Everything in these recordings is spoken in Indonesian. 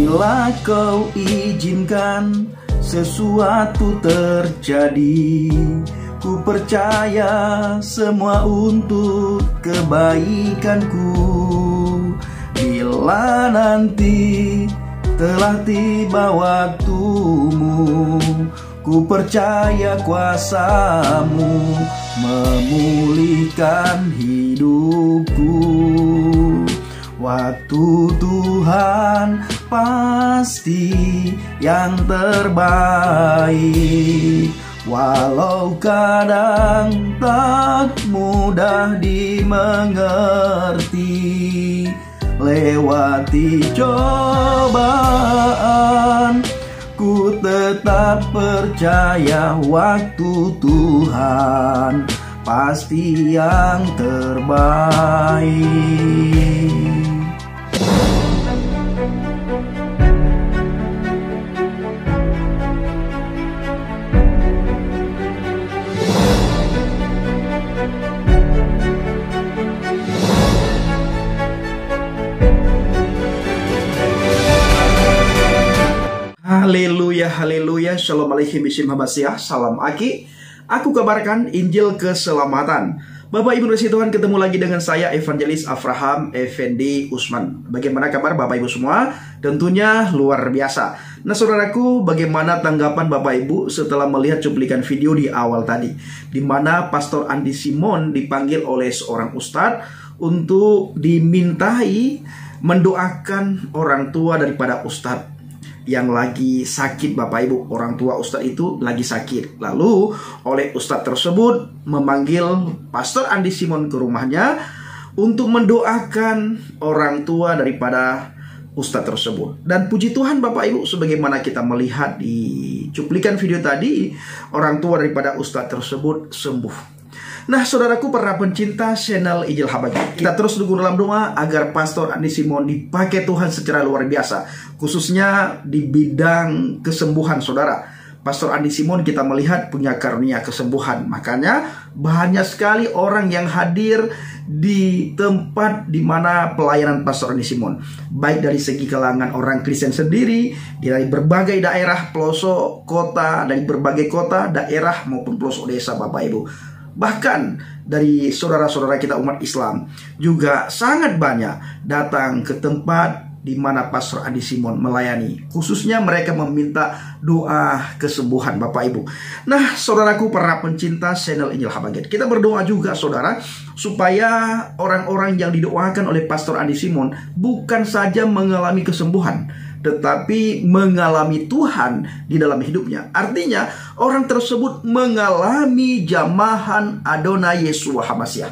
Bila kau izinkan sesuatu terjadi, ku percaya semua untuk kebaikanku. Bila nanti telah tiba waktumu, ku percaya kuasamu memulihkan hidupku. Waktu Tuhan pasti yang terbaik, walau kadang tak mudah dimengerti. Lewati cobaan, ku tetap percaya waktu Tuhan pasti yang terbaik. Haleluya, haleluya, shalom alaikum, salam Aki. Aku kabarkan Injil keselamatan. Bapak Ibu kasih Tuhan, ketemu lagi dengan saya Evangelis Avraham Effendi Usman. Bagaimana kabar Bapak Ibu semua? Tentunya luar biasa. Nah saudaraku, bagaimana tanggapan Bapak Ibu setelah melihat cuplikan video di awal tadi, di mana Pastor Andi Simon dipanggil oleh seorang ustadz untuk dimintai mendoakan orang tua daripada ustadz yang lagi sakit. Bapak Ibu, orang tua ustadz itu lagi sakit. Lalu oleh ustadz tersebut memanggil Pastor Andi Simon ke rumahnya untuk mendoakan orang tua daripada ustadz tersebut. Dan puji Tuhan Bapak Ibu, sebagaimana kita melihat di cuplikan video tadi, orang tua daripada ustadz tersebut sembuh. Nah saudaraku, para pencinta channel Injil Habagi, kita terus dukung dalam doa agar Pastor Andi Simon dipakai Tuhan secara luar biasa, khususnya di bidang kesembuhan saudara. Pastor Andi Simon kita melihat punya karunia kesembuhan. Makanya banyak sekali orang yang hadir di tempat di mana pelayanan Pastor Andi Simon, baik dari segi kalangan orang Kristen sendiri, dari berbagai daerah pelosok kota, dari berbagai kota, daerah maupun pelosok desa Bapak Ibu. Bahkan dari saudara-saudara kita umat Islam juga sangat banyak datang ke tempat di mana Pastor Andi Simon melayani. Khususnya mereka meminta doa kesembuhan Bapak Ibu. Nah saudaraku, para pencinta channel Injil Habaget, kita berdoa juga saudara, supaya orang-orang yang didoakan oleh Pastor Andi Simon bukan saja mengalami kesembuhan, tetapi mengalami Tuhan di dalam hidupnya. Artinya orang tersebut mengalami jamahan Adonai Yeshua HaMashiach,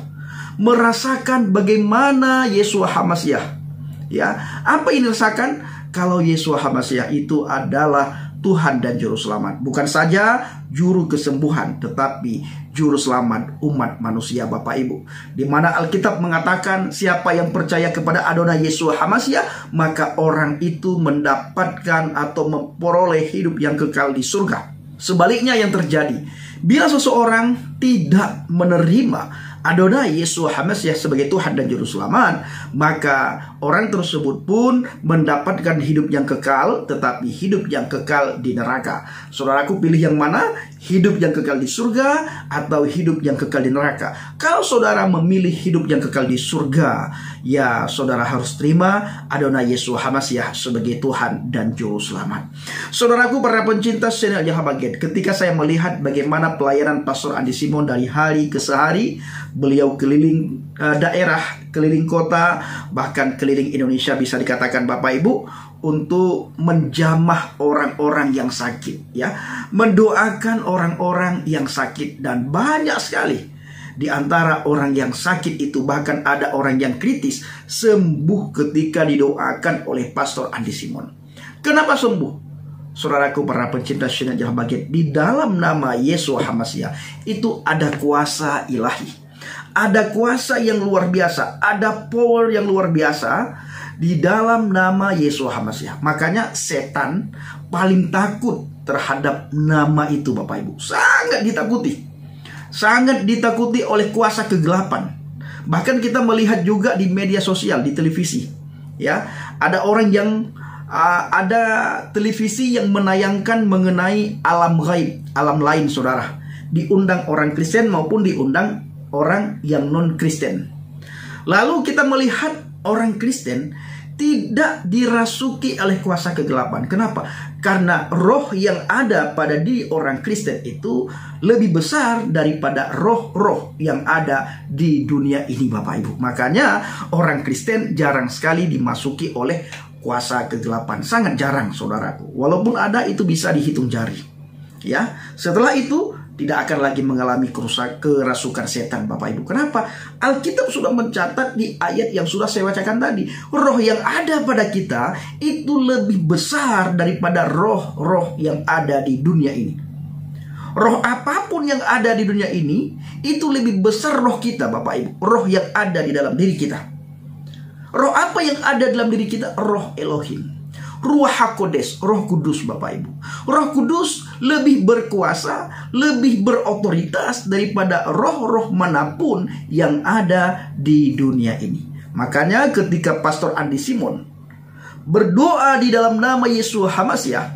merasakan bagaimana Yeshua HaMashiach. Ya, apa yang dirasakan? Kalau Yeshua HaMashiach itu adalah Tuhan dan Juru Selamat. Bukan saja Juru Kesembuhan, tetapi Juru Selamat umat manusia Bapak Ibu. Di mana Alkitab mengatakan siapa yang percaya kepada Adonai Yeshua HaMashiach, maka orang itu mendapatkan atau memperoleh hidup yang kekal di surga. Sebaliknya yang terjadi, bila seseorang tidak menerima Adonai Yeshua HaMashiach sebagai Tuhan dan Juru Selamat, maka orang tersebut pun mendapatkan hidup yang kekal, tetapi hidup yang kekal di neraka. Saudaraku, pilih yang mana? Hidup yang kekal di surga atau hidup yang kekal di neraka? Kalau saudara memilih hidup yang kekal di surga, ya saudara harus terima Adonai Yeshua HaMashiach sebagai Tuhan dan Juru Selamat. Saudaraku, para pencinta channel Habaget, ketika saya melihat bagaimana pelayanan Pastor Andi Simon dari hari ke hari, beliau keliling daerah, keliling kota, bahkan keliling Indonesia bisa dikatakan Bapak Ibu, untuk menjamah orang-orang yang sakit, ya, mendoakan orang-orang yang sakit. Dan banyak sekali di antara orang yang sakit itu, bahkan ada orang yang kritis, sembuh ketika didoakan oleh Pastor Andi Simon. Kenapa sembuh? Saudaraku, para pencinta channel Habaget, di dalam nama Yeshua HaMashiach itu ada kuasa ilahi. Ada kuasa yang luar biasa, ada power yang luar biasa di dalam nama Yeshua HaMashiach. Makanya setan paling takut terhadap nama itu Bapak Ibu. Sangat ditakuti. Sangat ditakuti oleh kuasa kegelapan. Bahkan kita melihat juga di media sosial, di televisi. Ya, ada orang yang ada televisi yang menayangkan mengenai alam gaib, alam lain saudara. Diundang orang Kristen maupun diundang orang yang non-Kristen. Lalu kita melihat orang Kristen tidak dirasuki oleh kuasa kegelapan. Kenapa? Karena roh yang ada pada diri orang Kristen itu lebih besar daripada roh-roh yang ada di dunia ini, Bapak Ibu. Makanya orang Kristen jarang sekali dimasuki oleh kuasa kegelapan. Sangat jarang, saudaraku. Walaupun ada, itu bisa dihitung jari. Ya, setelah itu tidak akan lagi mengalami kerasukan setan, Bapak Ibu. Kenapa? Alkitab sudah mencatat di ayat yang sudah saya bacakan tadi. Roh yang ada pada kita itu lebih besar daripada roh-roh yang ada di dunia ini. Roh apapun yang ada di dunia ini itu lebih besar roh kita, Bapak Ibu. Roh yang ada di dalam diri kita. Roh apa yang ada dalam diri kita? Roh Elohim, Ruach HaKodesh, Roh Kudus, Bapak Ibu. Roh Kudus lebih berkuasa, lebih berotoritas daripada roh-roh manapun yang ada di dunia ini. Makanya ketika Pastor Andi Simon berdoa di dalam nama Yeshua HaMashiach,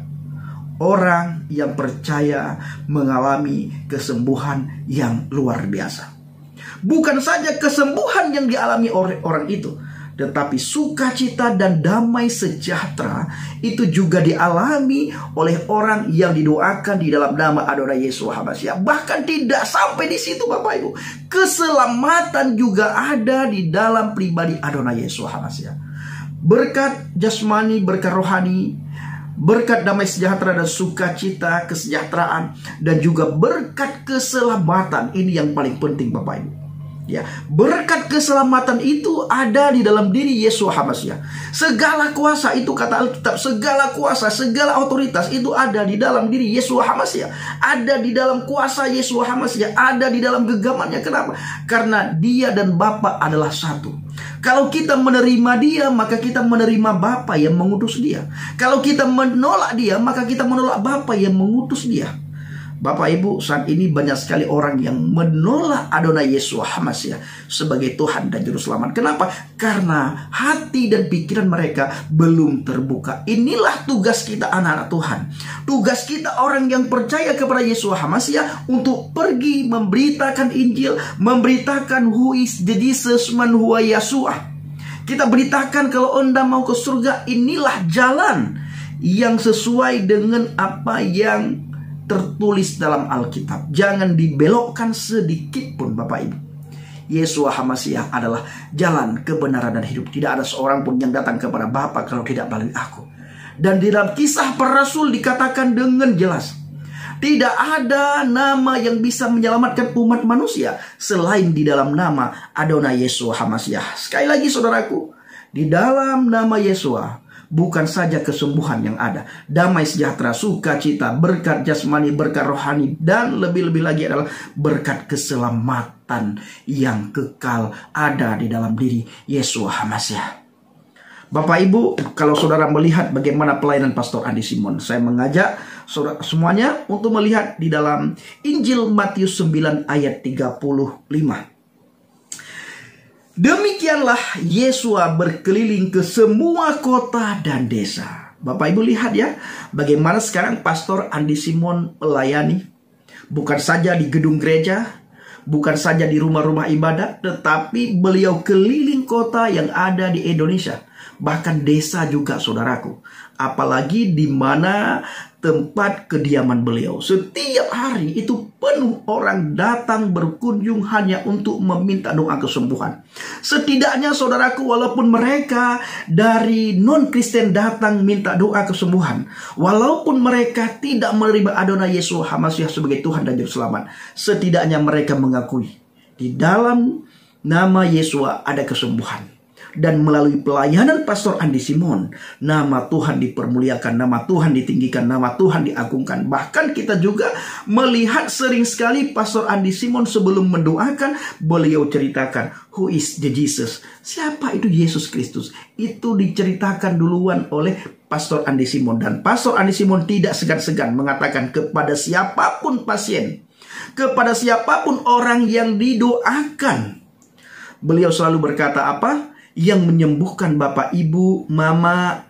orang yang percaya mengalami kesembuhan yang luar biasa. Bukan saja kesembuhan yang dialami oleh orang itu, tetapi sukacita dan damai sejahtera itu juga dialami oleh orang yang didoakan di dalam nama Adonai Yeshua HaMashiach. Bahkan tidak sampai di situ, Bapak Ibu. Keselamatan juga ada di dalam pribadi Adonai Yeshua HaMashiach. Berkat jasmani, berkat rohani, berkat damai sejahtera dan sukacita, kesejahteraan, dan juga berkat keselamatan. Ini yang paling penting, Bapak Ibu. Ya, berkat keselamatan itu ada di dalam diri Yeshua HaMashiach. Segala kuasa itu kata Alkitab, segala kuasa, segala otoritas itu ada di dalam diri Yeshua HaMashiach. Ada di dalam kuasa Yeshua HaMashiach, ada di dalam genggamannya. Kenapa? Karena Dia dan Bapa adalah satu. Kalau kita menerima Dia, maka kita menerima Bapa yang mengutus Dia. Kalau kita menolak Dia, maka kita menolak Bapa yang mengutus Dia. Bapak Ibu, saat ini banyak sekali orang yang menolak Adonai Yeshua HaMashiach sebagai Tuhan dan Juru Selamat. Kenapa? Karena hati dan pikiran mereka belum terbuka. Inilah tugas kita anak-anak Tuhan. Tugas kita orang yang percaya kepada Yeshua HaMashiach untuk pergi memberitakan Injil, memberitakan who is Jesus man huwa Yeshua. Kita beritakan kalau Anda mau ke surga, inilah jalan yang sesuai dengan apa yang tertulis dalam Alkitab. Jangan dibelokkan sedikit pun, Bapak Ibu. Yeshua HaMashiach adalah jalan, kebenaran, dan hidup. Tidak ada seorang pun yang datang kepada Bapa kalau tidak melalui aku. Dan di dalam Kisah Para Rasul dikatakan dengan jelas, tidak ada nama yang bisa menyelamatkan umat manusia selain di dalam nama Adonai Yeshua HaMashiach. Sekali lagi saudaraku, di dalam nama Yeshua bukan saja kesembuhan yang ada, damai sejahtera, sukacita, berkat jasmani, berkat rohani, dan lebih-lebih lagi adalah berkat keselamatan yang kekal ada di dalam diri Yeshua HaMashiach. Bapak Ibu, kalau saudara melihat bagaimana pelayanan Pastor Andi Simon, saya mengajak saudara semuanya untuk melihat di dalam Injil Matius 9 ayat 35. Demikianlah Yeshua berkeliling ke semua kota dan desa. Bapak Ibu lihat ya, bagaimana sekarang Pastor Andi Simon melayani. Bukan saja di gedung gereja, bukan saja di rumah-rumah ibadat, tetapi beliau keliling kota yang ada di Indonesia. Bahkan desa juga, saudaraku. Apalagi di mana tempat kediaman beliau. Setiap hari itu penuh orang datang berkunjung hanya untuk meminta doa kesembuhan. Setidaknya saudaraku, walaupun mereka dari non-Kristen datang minta doa kesembuhan, walaupun mereka tidak menerima Adonai Yeshua HaMashiach sebagai Tuhan dan Juru Selamat, setidaknya mereka mengakui di dalam nama Yeshua ada kesembuhan. Dan melalui pelayanan Pastor Andi Simon, nama Tuhan dipermuliakan, nama Tuhan ditinggikan, nama Tuhan diagungkan. Bahkan kita juga melihat sering sekali Pastor Andi Simon sebelum mendoakan, beliau ceritakan who is the Jesus. Siapa itu Yesus Kristus? Itu diceritakan duluan oleh Pastor Andi Simon. Dan Pastor Andi Simon tidak segan-segan mengatakan kepada siapapun pasien, kepada siapapun orang yang didoakan, beliau selalu berkata apa? Yang menyembuhkan Bapak, Ibu, Mama,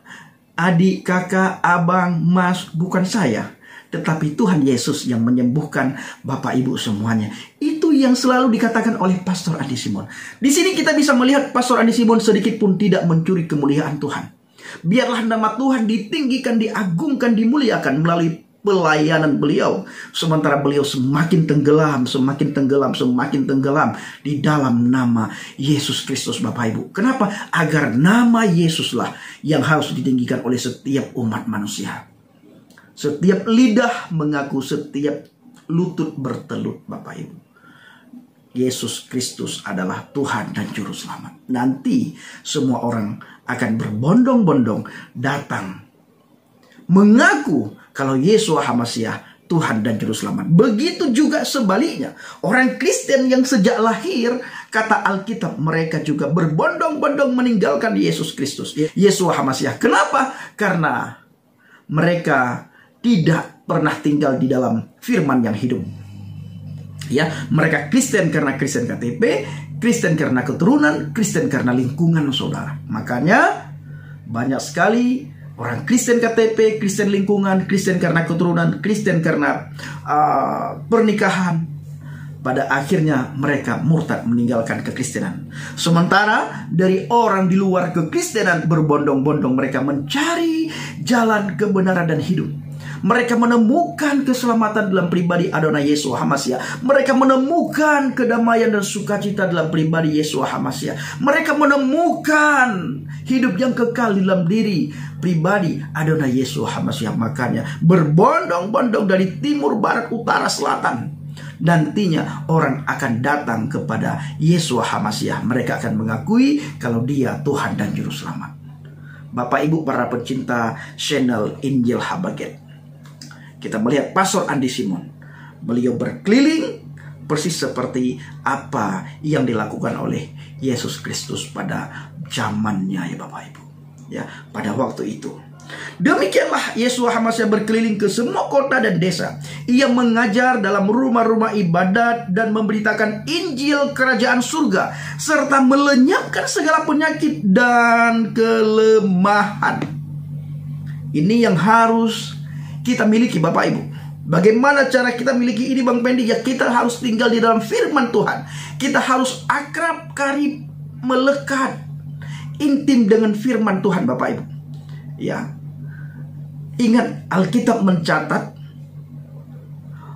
adik, kakak, abang, mas, bukan saya, tetapi Tuhan Yesus yang menyembuhkan Bapak Ibu semuanya. Itu yang selalu dikatakan oleh Pastor Andi Simon. Di sini kita bisa melihat Pastor Andi Simon sedikit pun tidak mencuri kemuliaan Tuhan. Biarlah nama Tuhan ditinggikan, diagungkan, dimuliakan melalui pelayanan beliau. Sementara beliau semakin tenggelam, semakin tenggelam, semakin tenggelam di dalam nama Yesus Kristus, Bapak Ibu. Kenapa? Agar nama Yesuslah yang harus ditinggikan oleh setiap umat manusia. Setiap lidah mengaku, setiap lutut bertelut, Bapak Ibu. Yesus Kristus adalah Tuhan dan Juru Selamat. Nanti semua orang akan berbondong-bondong datang mengaku kalau Yeshua HaMashiach Tuhan dan Juru Selamat. Begitu juga sebaliknya. Orang Kristen yang sejak lahir, kata Alkitab, mereka juga berbondong-bondong meninggalkan Yesus Kristus, Yeshua HaMashiach. Kenapa? Karena mereka tidak pernah tinggal di dalam firman yang hidup. Ya, mereka Kristen karena Kristen KTP, Kristen karena keturunan, Kristen karena lingkungan, saudara. Makanya banyak sekali orang Kristen KTP, Kristen lingkungan, Kristen karena keturunan, Kristen karena pernikahan. Pada akhirnya mereka murtad meninggalkan kekristenan. Sementara dari orang di luar kekristenan berbondong-bondong mereka mencari jalan kebenaran dan hidup. Mereka menemukan keselamatan dalam pribadi Adonai Yeshua HaMashiach. Mereka menemukan kedamaian dan sukacita dalam pribadi Yeshua HaMashiach. Mereka menemukan hidup yang kekal dalam diri pribadi Adonai Yeshua HaMashiach. Makanya berbondong-bondong dari timur, barat, utara, selatan. Nantinya orang akan datang kepada Yeshua HaMashiach. Mereka akan mengakui kalau dia Tuhan dan Juru Selamat. Bapak Ibu para pencinta channel Injil Habaget, kita melihat Pastor Andi Simon. Beliau berkeliling persis seperti apa yang dilakukan oleh Yesus Kristus pada zamannya, ya Bapak Ibu. Ya, pada waktu itu. Demikianlah Yeshua HaMashiach berkeliling ke semua kota dan desa. Ia mengajar dalam rumah-rumah ibadat dan memberitakan Injil kerajaan surga, serta melenyapkan segala penyakit dan kelemahan. Ini yang harus kita miliki, Bapak Ibu. Bagaimana cara kita miliki ini, Bang Pendi? Ya, kita harus tinggal di dalam firman Tuhan. Kita harus akrab, karib, melekat, intim dengan firman Tuhan, Bapak Ibu. Ya, ingat Alkitab mencatat,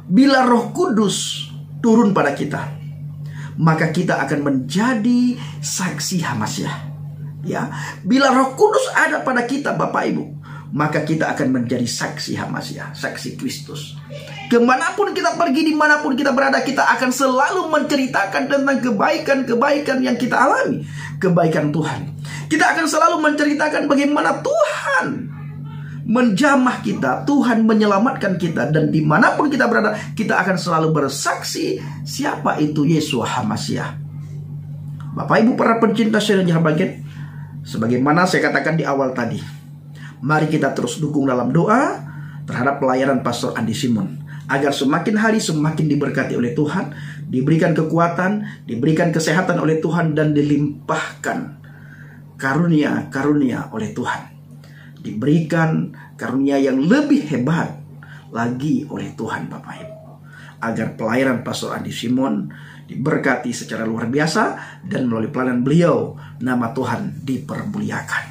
bila Roh Kudus turun pada kita, maka kita akan menjadi saksi HaMashiach. Ya, bila Roh Kudus ada pada kita, Bapak Ibu, maka kita akan menjadi saksi HaMashiach, saksi Kristus. Kemanapun kita pergi, dimanapun kita berada, kita akan selalu menceritakan tentang kebaikan-kebaikan yang kita alami, kebaikan Tuhan. Kita akan selalu menceritakan bagaimana Tuhan menjamah kita, Tuhan menyelamatkan kita, dan dimanapun kita berada, kita akan selalu bersaksi siapa itu Yeshua HaMashiach. Bapak Ibu para pencinta channel Habaget, sebagaimana saya katakan di awal tadi, mari kita terus dukung dalam doa terhadap pelayanan Pastor Andi Simon, agar semakin hari semakin diberkati oleh Tuhan, diberikan kekuatan, diberikan kesehatan oleh Tuhan, dan dilimpahkan karunia-karunia oleh Tuhan. Diberikan karunia yang lebih hebat lagi oleh Tuhan, Bapak Ibu, agar pelayanan Pastor Andi Simon diberkati secara luar biasa, dan melalui pelayanan beliau nama Tuhan dipermuliakan.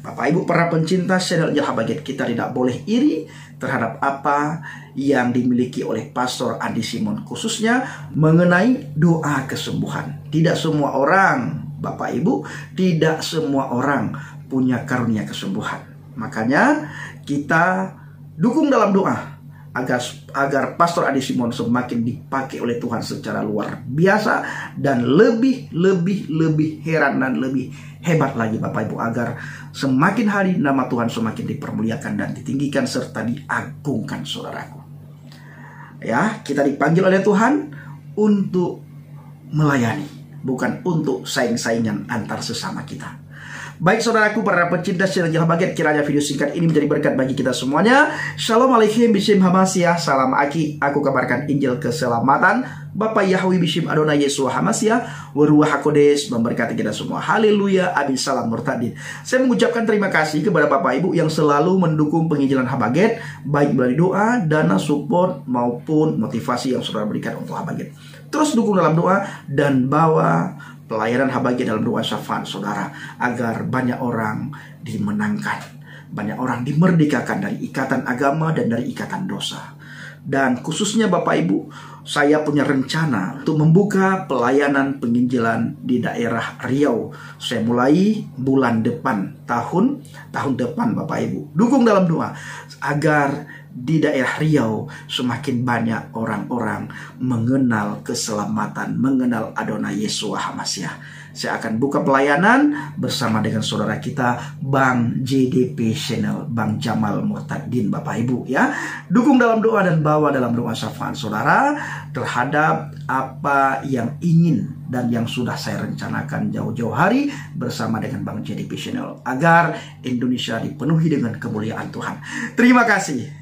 Bapak Ibu para pencinta channel Injil Habaget, kita tidak boleh iri terhadap apa yang dimiliki oleh Pastor Andi Simon, khususnya mengenai doa kesembuhan. Tidak semua orang, Bapak Ibu, tidak semua orang punya karunia kesembuhan. Makanya kita dukung dalam doa agar Pastor Andi Simon semakin dipakai oleh Tuhan secara luar biasa, dan lebih heran dan lebih hebat lagi, Bapak Ibu, agar semakin hari nama Tuhan semakin dipermuliakan dan ditinggikan serta diagungkan, saudaraku. Ya, kita dipanggil oleh Tuhan untuk melayani, bukan untuk saing-saingan antar sesama kita. Baik saudaraku, para pecinta channel Jalan Baget, kiranya video singkat ini menjadi berkat bagi kita semuanya. Shalom Aleichem Bishim Hamasiah. Salam Aki. Aku kabarkan Injil keselamatan. Bapak Yahweh Bishim Adonai Yeshua Hamasiah. Waruah HaKodes memberkati kita semua. Haleluya. Amin. Salam Murtadin. Saya mengucapkan terima kasih kepada Bapak Ibu yang selalu mendukung penginjilan Habaget, baik melalui doa, dana, support, maupun motivasi yang saudara berikan untuk Habaget. Terus dukung dalam doa dan bawa pelayanan Habaget dalam doa syafaat saudara, agar banyak orang dimenangkan, banyak orang dimerdekakan dari ikatan agama dan dari ikatan dosa. Dan khususnya Bapak Ibu, saya punya rencana untuk membuka pelayanan penginjilan di daerah Riau. Saya mulai bulan depan, tahun depan Bapak Ibu. Dukung dalam doa agar di daerah Riau semakin banyak orang-orang mengenal keselamatan, mengenal Adonai Yeshua Hamasiah. Saya akan buka pelayanan bersama dengan saudara kita Bang JDP Channel, Bang Jamal Murtadin Bapak Ibu ya. Dukung dalam doa dan bawa dalam doa syafaat saudara terhadap apa yang ingin dan yang sudah saya rencanakan jauh-jauh hari bersama dengan Bang JDP Channel, agar Indonesia dipenuhi dengan kemuliaan Tuhan. Terima kasih.